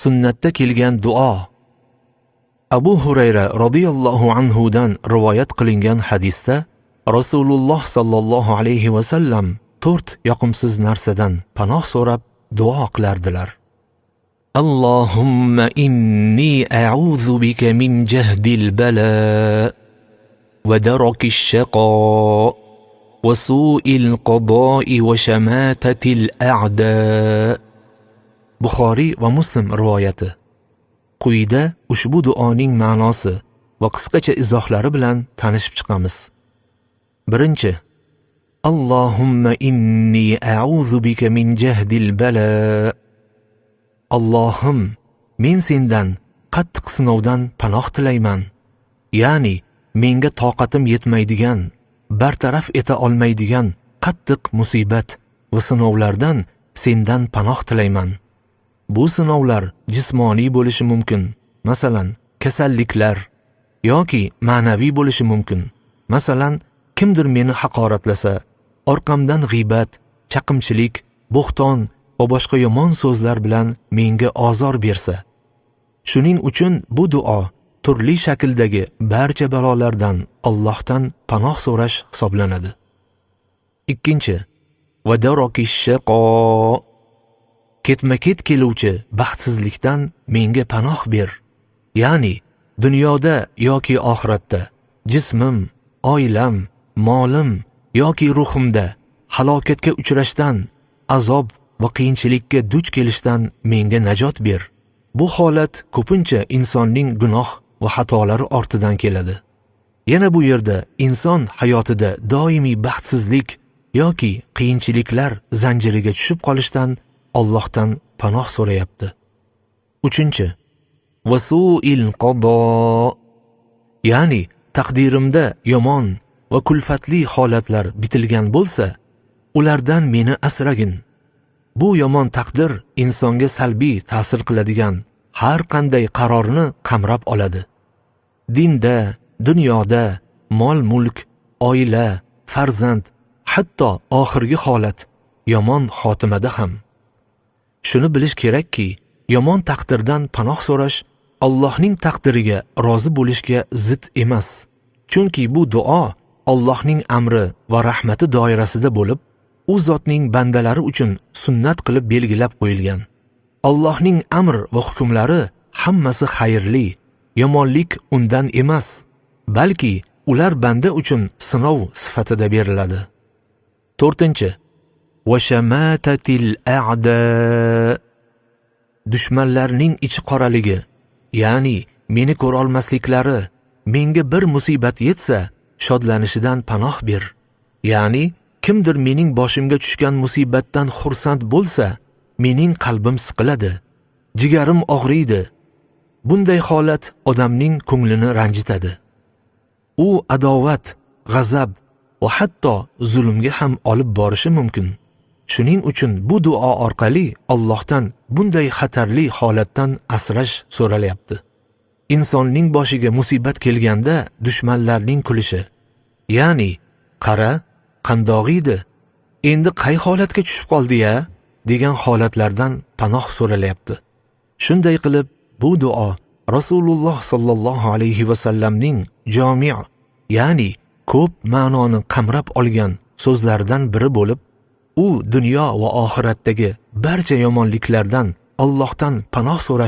Sunnatda kelgan duo. Abu Hurayra radhiyallohu anhudan rivoyat qilingan hadisda Rasululloh sallallohu alayhi va sallam 4 yoqimsiz narsadan panoh so'rab duo qilardilar. Allohumma inni a'udhu bika min jahdil bala va darakish shaqa va su'il qada'i va shamatatil a'da. Buxoriy va Muslim rivoyati. Quyida ushbu duoning ma'nosi va qisqacha izohlari bilan tanishib chiqamiz. Birinchi: Allohumma inni a'udhu bika min jahdil bala. Allohim, men sendan qattiq sinovdan panoh tilayman. Ya'ni menga toqatim yetmaydigan, bartaraf eta olmaydigan qattiq musibat va sinovlardan sendan panoh tilayman. Bu sinovlar jismoniy bo'lishi mumkin, masalan, kasalliklar, yoki ma'naviy bo'lishi mumkin. Masalan, kimdir meni haqoratlasa, orqamdan g'iybat, chaqimchilik, bo'xton va boshqa yomon so'zlar bilan menga ozor bersa. Shuning uchun bu duo turli shakldagi barcha balolardan Allohdan panoh so'rash hisoblanadi. Ikkinchi: va darakish shaqa. Ketma-ket keluvchi baxtsizlikdan menga panoh ber. Ya'ni dunyoda yoki oxiratda jismim, oilam, molim yoki ruhimda halokatga uchrashdan, azob va qiyinchilikka duch kelishdan menga najot ber. Bu holat ko'pincha insonning gunoh va xatolari ortidan keladi. Yana bu yerda inson hayotida doimiy baxtsizlik yoki qiyinchiliklar zanjiriga tushib qolishdan Allohdan panoh so'rayapti. Uchinchi: va su'il qado. Ya'ni taqdirimda yomon va kulfatli holatlar bitilgan bo'lsa, ulardan meni asragin. Bu yomon taqdir insonga salbiy ta'sir qiladigan har qanday qarorni qamrab oladi. Dinda, dunyoda, mol-mulk, oila, farzand, hatto oxirgi holat, yomon xotimada ham. Shuni bilish kerakki, yomon taqdirdan panoh so'rash Allohning taqdiriga rozi bo'lishga zid emas. Chunki bu duo Allohning amri va rahmati doirasida bo'lib, u zotning bandalari uchun sunnat qilib belgilab qo'yilgan. Allohning amr va hukmlari hammasi xayrli, yomonlik undan emas, balki ular banda uchun sinov sifatida beriladi. To'rtinchi: va shamatatil a'da. Dushmanlarning ichi qoraligi, ya'ni meni ko'ra olmasliklari, menga bir musibat yetsa, shodlanishidan panoh ber. Ya'ni kimdir mening boshimga tushgan musibatdan xursand bo'lsa, mening qalbim siqiladi, jigarim og'riydi. Bunday holat odamning ko'nglini ranjitadi. U adovat, g'azab va hatto zulmga ham olib borishi mumkin. Shuning uchun bu duo orqali Allohdan bunday xatarli holatdan asrash so'ralyapti. Insonning boshiga musibat kelganda dushmanlarning kulishi, ya'ni qara, qandoq edi, endi qay holatga tushib qoldi-ya, degan holatlardan panoh so'ralyapti. Shunday qilib, bu duo Rasululloh sallallohu alayhi va sallamning jami', ya'ni ko'p ma'noni qamrab olgan so'zlaridan biri bo'lib, u dunyo va oxiratdagi barcha yomonliklardan Allohdan panoh so'rash